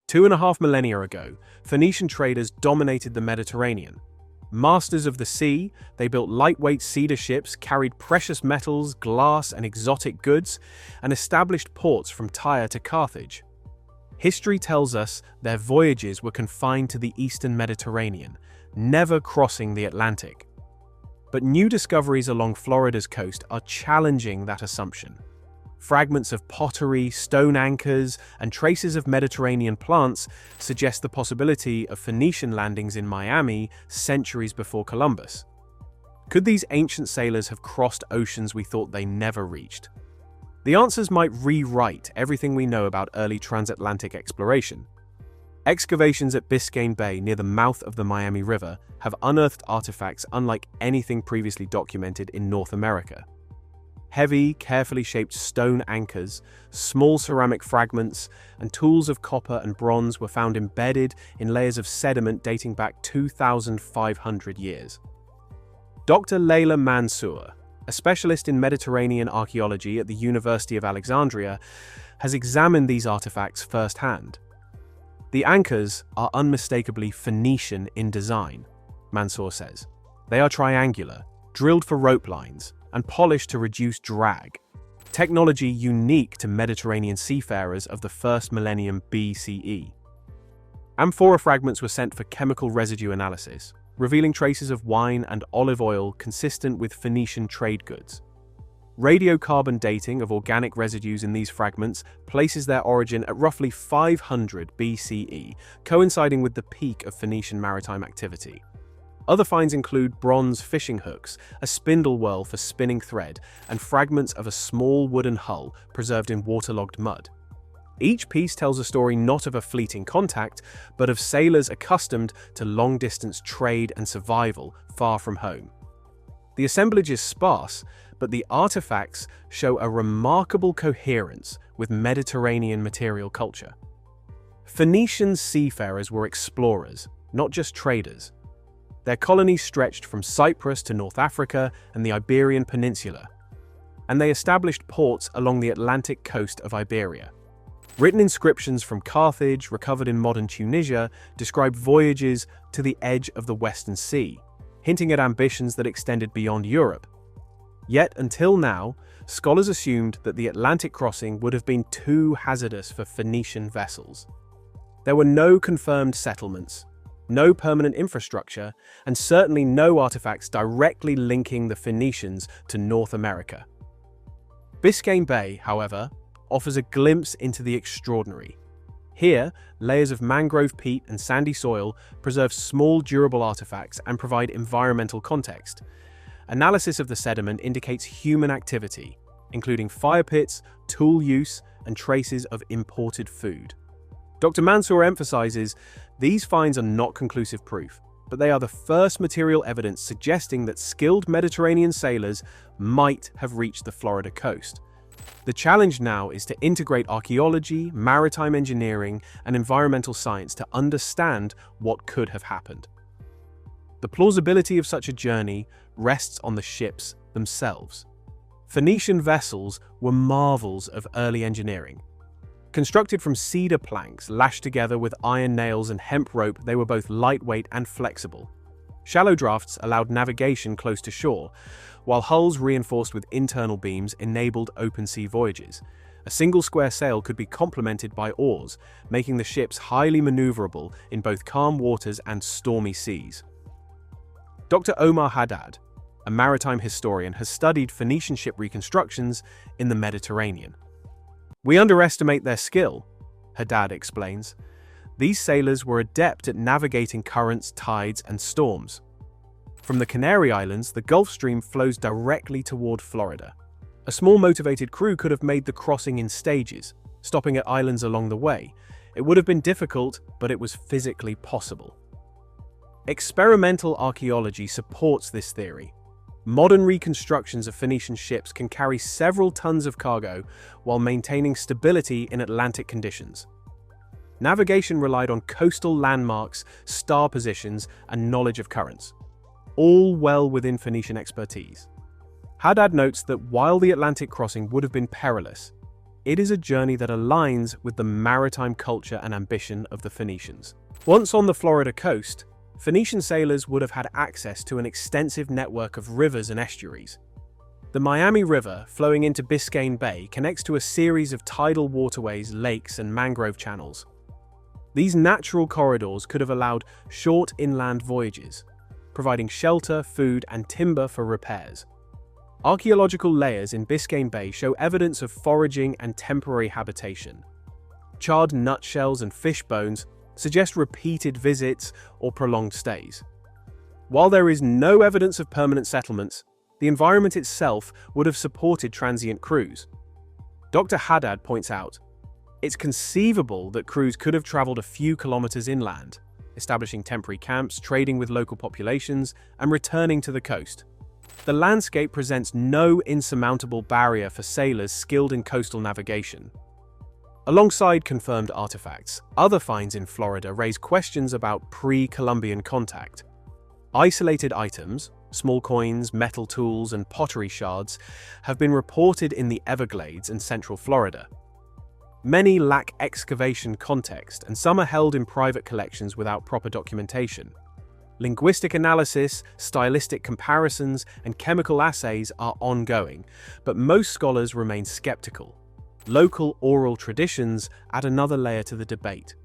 2.5 millennia ago, Phoenician traders dominated the Mediterranean. Masters of the sea, they built lightweight cedar ships, carried precious metals, glass, and exotic goods, and established ports from Tyre to Carthage. History tells us their voyages were confined to the eastern Mediterranean, never crossing the Atlantic. But new discoveries along Florida's coast are challenging that assumption. Fragments of pottery, stone anchors, and traces of Mediterranean plants suggest the possibility of Phoenician landings in Miami centuries before Columbus. Could these ancient sailors have crossed oceans we thought they never reached? The answers might rewrite everything we know about early transatlantic exploration. Excavations at Biscayne Bay near the mouth of the Miami River have unearthed artifacts unlike anything previously documented in North America. Heavy, carefully shaped stone anchors, small ceramic fragments, and tools of copper and bronze were found embedded in layers of sediment dating back 2,500 years. Dr. Layla Mansour, a specialist in Mediterranean archaeology at the University of Alexandria, has examined these artifacts firsthand. The anchors are unmistakably Phoenician in design, Mansour says. They are triangular, drilled for rope lines, and polished to reduce drag, technology unique to Mediterranean seafarers of the first millennium BCE. Amphora fragments were sent for chemical residue analysis, revealing traces of wine and olive oil consistent with Phoenician trade goods. Radiocarbon dating of organic residues in these fragments places their origin at roughly 500 BCE, coinciding with the peak of Phoenician maritime activity. Other finds include bronze fishing hooks, a spindle whirl for spinning thread, and fragments of a small wooden hull preserved in waterlogged mud. Each piece tells a story not of a fleeting contact, but of sailors accustomed to long-distance trade and survival far from home. The assemblage is sparse, but the artifacts show a remarkable coherence with Mediterranean material culture. Phoenician seafarers were explorers, not just traders. Their colonies stretched from Cyprus to North Africa and the Iberian Peninsula, and they established ports along the Atlantic coast of Iberia. Written inscriptions from Carthage, recovered in modern Tunisia, describe voyages to the edge of the Western Sea, hinting at ambitions that extended beyond Europe. Yet, until now, scholars assumed that the Atlantic crossing would have been too hazardous for Phoenician vessels. There were no confirmed settlements, no permanent infrastructure, and certainly no artifacts directly linking the Phoenicians to North America. Biscayne Bay, however, offers a glimpse into the extraordinary. Here, layers of mangrove peat and sandy soil preserve small, durable artifacts and provide environmental context. Analysis of the sediment indicates human activity, including fire pits, tool use, and traces of imported food. Dr. Mansour emphasizes these finds are not conclusive proof, but they are the first material evidence suggesting that skilled Mediterranean sailors might have reached the Florida coast. The challenge now is to integrate archaeology, maritime engineering, and environmental science to understand what could have happened. The plausibility of such a journey rests on the ships themselves. Phoenician vessels were marvels of early engineering. Constructed from cedar planks lashed together with iron nails and hemp rope, they were both lightweight and flexible. Shallow drafts allowed navigation close to shore, while hulls reinforced with internal beams enabled open-sea voyages. A single square sail could be complemented by oars, making the ships highly maneuverable in both calm waters and stormy seas. Dr. Omar Haddad, a maritime historian, has studied Phoenician ship reconstructions in the Mediterranean. "We underestimate their skill," Haddad explains. "These sailors were adept at navigating currents, tides, and storms. From the Canary Islands, the Gulf Stream flows directly toward Florida. A small motivated crew could have made the crossing in stages, stopping at islands along the way. It would have been difficult, but it was physically possible." Experimental archaeology supports this theory. Modern reconstructions of Phoenician ships can carry several tons of cargo while maintaining stability in Atlantic conditions. Navigation relied on coastal landmarks, star positions, and knowledge of currents, all well within Phoenician expertise. Haddad notes that while the Atlantic crossing would have been perilous, it is a journey that aligns with the maritime culture and ambition of the Phoenicians. Once on the Florida coast, Phoenician sailors would have had access to an extensive network of rivers and estuaries. The Miami River, flowing into Biscayne Bay, connects to a series of tidal waterways, lakes, and mangrove channels. These natural corridors could have allowed short inland voyages, providing shelter, food, and timber for repairs. Archaeological layers in Biscayne Bay show evidence of foraging and temporary habitation. Charred nutshells and fish bones suggest repeated visits or prolonged stays. While there is no evidence of permanent settlements, the environment itself would have supported transient crews. Dr. Haddad points out, it's conceivable that crews could have traveled a few kilometers inland, establishing temporary camps, trading with local populations, and returning to the coast. The landscape presents no insurmountable barrier for sailors skilled in coastal navigation. Alongside confirmed artifacts, other finds in Florida raise questions about pre-Columbian contact. Isolated items, small coins, metal tools, and pottery shards, have been reported in the Everglades and Central Florida. Many lack excavation context, and some are held in private collections without proper documentation. Linguistic analysis, stylistic comparisons, and chemical assays are ongoing, but most scholars remain skeptical. Local oral traditions add another layer to the debate.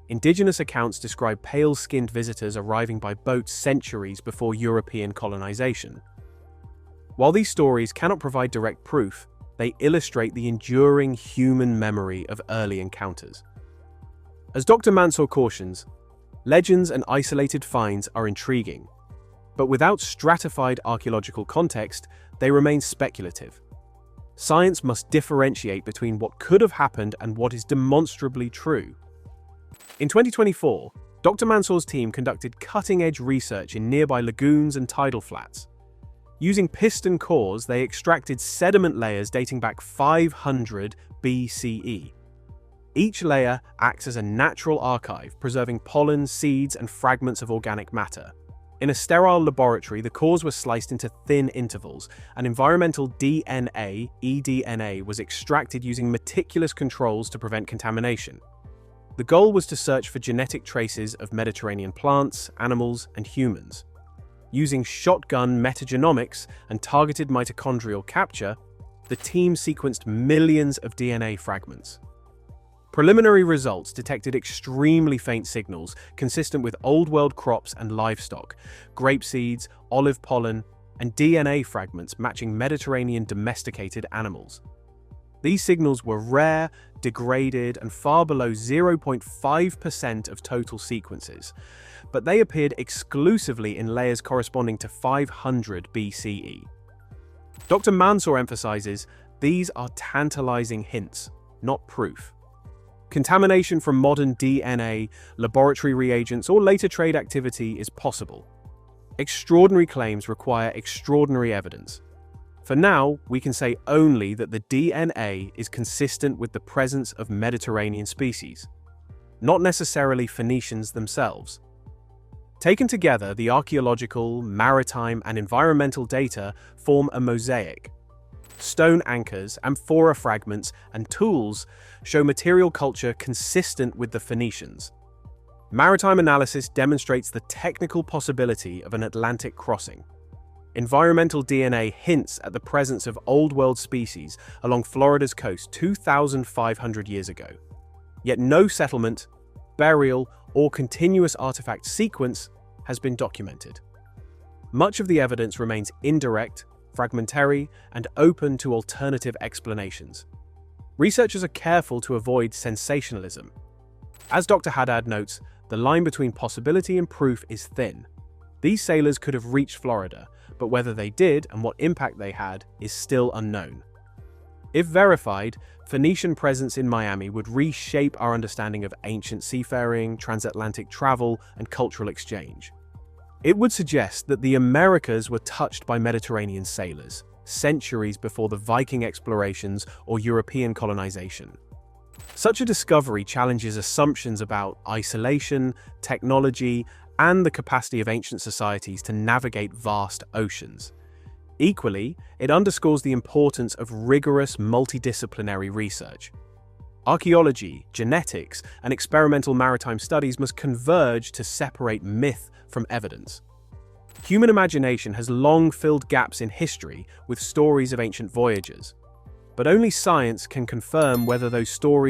Indigenous accounts describe pale-skinned visitors arriving by boat centuries before European colonization. While these stories cannot provide direct proof, they illustrate the enduring human memory of early encounters. As Dr. Mansour cautions, legends and isolated finds are intriguing, but without stratified archaeological context, they remain speculative. Science must differentiate between what could have happened and what is demonstrably true. In 2024, Dr. Mansour's team conducted cutting-edge research in nearby lagoons and tidal flats. Using piston cores, they extracted sediment layers dating back 500 BCE. Each layer acts as a natural archive, preserving pollen, seeds, and fragments of organic matter. In a sterile laboratory, the cores were sliced into thin intervals, and environmental DNA, eDNA, was extracted using meticulous controls to prevent contamination. The goal was to search for genetic traces of Mediterranean plants, animals, and humans. Using shotgun metagenomics and targeted mitochondrial capture, the team sequenced millions of DNA fragments. Preliminary results detected extremely faint signals consistent with Old World crops and livestock, grape seeds, olive pollen, and DNA fragments matching Mediterranean domesticated animals. These signals were rare, degraded, and far below 0.5% of total sequences, but they appeared exclusively in layers corresponding to 500 BCE. Dr. Mansour emphasizes these are tantalizing hints, not proof. Contamination from modern DNA, laboratory reagents, or later trade activity is possible. Extraordinary claims require extraordinary evidence. For now, we can say only that the DNA is consistent with the presence of Mediterranean species, not necessarily Phoenicians themselves. Taken together, the archaeological, maritime, and environmental data form a mosaic. Stone anchors, amphora fragments, and tools show material culture consistent with the Phoenicians. Maritime analysis demonstrates the technical possibility of an Atlantic crossing. Environmental DNA hints at the presence of Old World species along Florida's coast 2,500 years ago. Yet no settlement, burial, or continuous artifact sequence has been documented. Much of the evidence remains indirect, fragmentary, and open to alternative explanations. Researchers are careful to avoid sensationalism. As Dr. Haddad notes, the line between possibility and proof is thin. These sailors could have reached Florida, but whether they did and what impact they had is still unknown. If verified, Phoenician presence in Miami would reshape our understanding of ancient seafaring, transatlantic travel, and cultural exchange. It would suggest that the Americas were touched by Mediterranean sailors, centuries before the Viking explorations or European colonization. Such a discovery challenges assumptions about isolation, technology, and the capacity of ancient societies to navigate vast oceans. Equally, it underscores the importance of rigorous multidisciplinary research. Archaeology, genetics, and experimental maritime studies must converge to separate myth from evidence. Human imagination has long filled gaps in history with stories of ancient voyages. But only science can confirm whether those stories